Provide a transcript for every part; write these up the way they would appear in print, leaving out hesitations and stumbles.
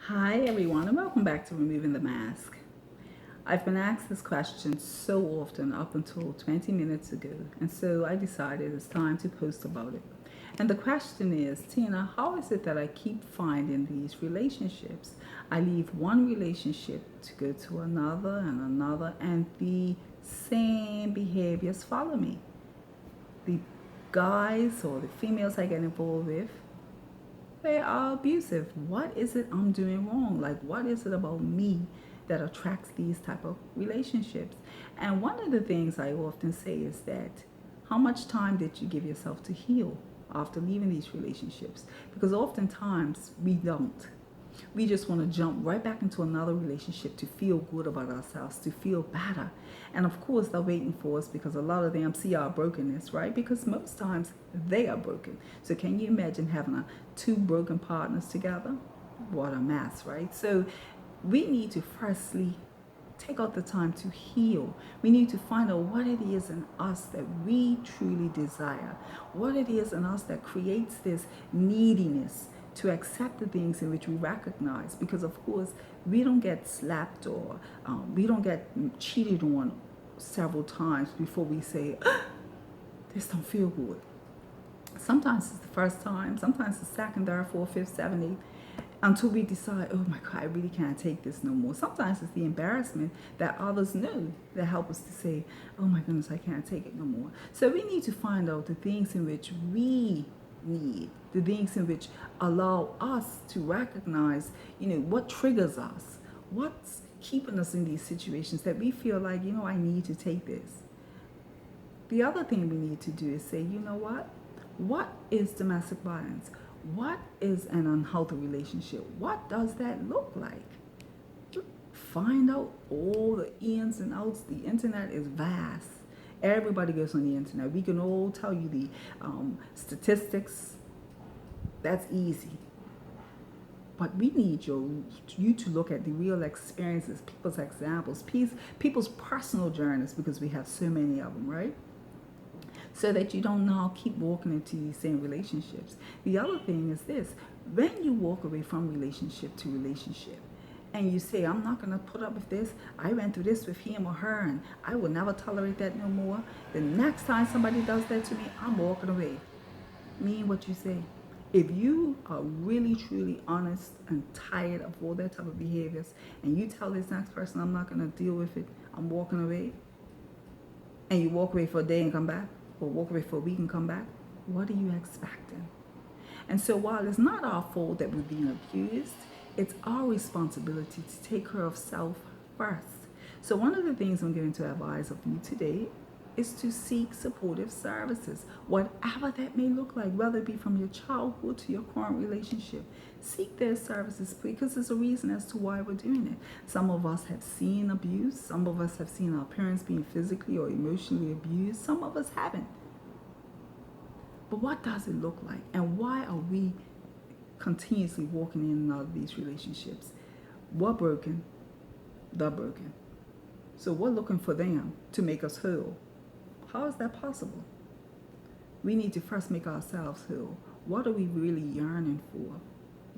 Hi, everyone, and welcome back to Removing the Mask. I've been asked this question so often up until 20 minutes ago, and so I decided it's time to post about it. And the question is, Tina, how is it that I keep finding these relationships? I leave one relationship to go to another, and the same behaviors follow me. The guys or the females I get involved with, they are abusive. What is it I'm doing wrong? Like, what is it about me that attracts these type of relationships? And one of the things I often say is that, how much time did you give yourself to heal after leaving these relationships? Because oftentimes we don't. We just want to jump right back into another relationship to feel good about ourselves, to feel better. And of course, they're waiting for us because a lot of them see our brokenness, right? Because most times they are broken. So, can you imagine having two broken partners together? What a mess, right? So, we need to firstly take out the time to heal. We need to find out what it is in us that we truly desire, what it is in us that creates this neediness to accept the things in which we recognize. Because, of course, we don't get slapped or we don't get cheated on several times before we say, this don't feel good. Sometimes it's the first time, sometimes the second, third, fourth, fifth, seventh, eighth, until we decide, oh my God, I really can't take this no more. Sometimes it's the embarrassment that others know that help us to say, oh my goodness, I can't take it no more. So we need to find out the things in which we need, the things in which allow us to recognize, what triggers us, what's keeping us in these situations that we feel like, I need to take this. The other thing we need to do is say, you know what? What is domestic violence? What is an unhealthy relationship? What does that look like? Find out all the ins and outs. The internet is vast. Everybody goes on the internet. We can all tell you the statistics. That's easy. But we need you to look at the real experiences, people's examples, people's personal journeys, because we have so many of them, right? So that you don't now keep walking into these same relationships. The other thing is this: when you walk away from relationship to relationship, and you say, I'm not going to put up with this, I went through this with him or her, and I will never tolerate that no more. The next time somebody does that to me, I'm walking away. Mean what you say. If you are really truly honest and tired of all that type of behaviors, and you tell this next person, I'm not going to deal with it, I'm walking away, and you walk away for a day and come back, or walk away for a week and come back, what are you expecting? And so while it's not our fault that we're being abused, it's our responsibility to take care of self first. So one of the things I'm going to advise of you today is to seek supportive services, whatever that may look like, whether it be from your childhood to your current relationship. Seek their services because there's a reason as to why we're doing it. Some of us have seen abuse. Some of us have seen our parents being physically or emotionally abused. Some of us haven't. But what does it look like? And why are we continuously walking in and out of these relationships? We're broken. They're broken. So we're looking for them to make us whole. How is that possible? We need to first make ourselves whole. What are we really yearning for?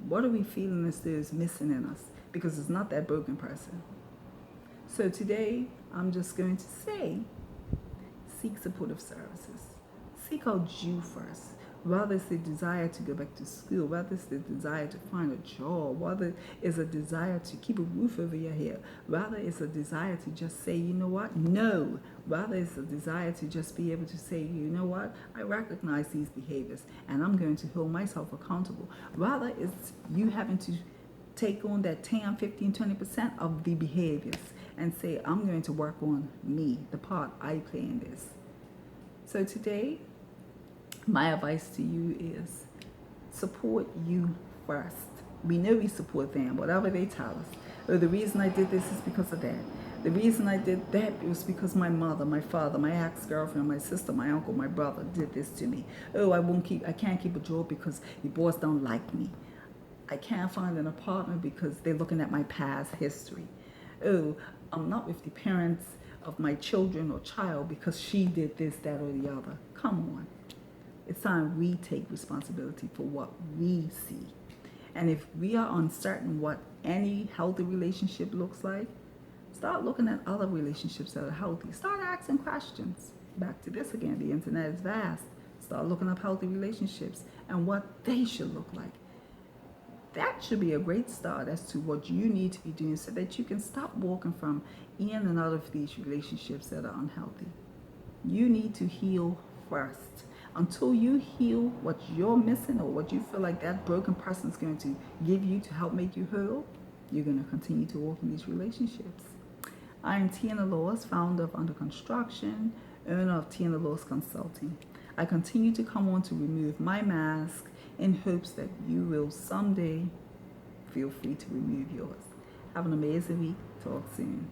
What are we feeling as though is missing in us? Because it's not that broken person. So today, I'm just going to say, seek supportive services. Seek out you first. Whether it's the desire to go back to school, whether it's the desire to find a job, whether it's a desire to keep a roof over your head, whether it's a desire to just say, you know what, no, whether it's a desire to just be able to say, you know what, I recognize these behaviors and I'm going to hold myself accountable. Whether it's you having to take on that 10, 15, 20% of the behaviors and say, I'm going to work on me, the part I play in this. So today, my advice to you is support you first. We know we support them, whatever they tell us. Oh, the reason I did this is because of that. The reason I did that was because my mother, my father, my ex-girlfriend, my sister, my uncle, my brother did this to me. Oh, I can't keep a job because the boys don't like me. I can't find an apartment because they're looking at my past history. Oh, I'm not with the parents of my children or child because she did this, that, or the other. Come on. It's time we take responsibility for what we see. And if we are uncertain what any healthy relationship looks like, start looking at other relationships that are healthy. Start asking questions. Back to this again, the internet is vast. Start looking up healthy relationships and what they should look like. That should be a great start as to what you need to be doing so that you can stop walking from in and out of these relationships that are unhealthy. You need to heal first. Until you heal what you're missing or what you feel like that broken person is going to give you to help make you whole, you're going to continue to walk in these relationships. I am Tiana Laws, founder of Under Construction, owner of Tiana Laws Consulting. I continue to come on to remove my mask in hopes that you will someday feel free to remove yours. Have an amazing week. Talk soon.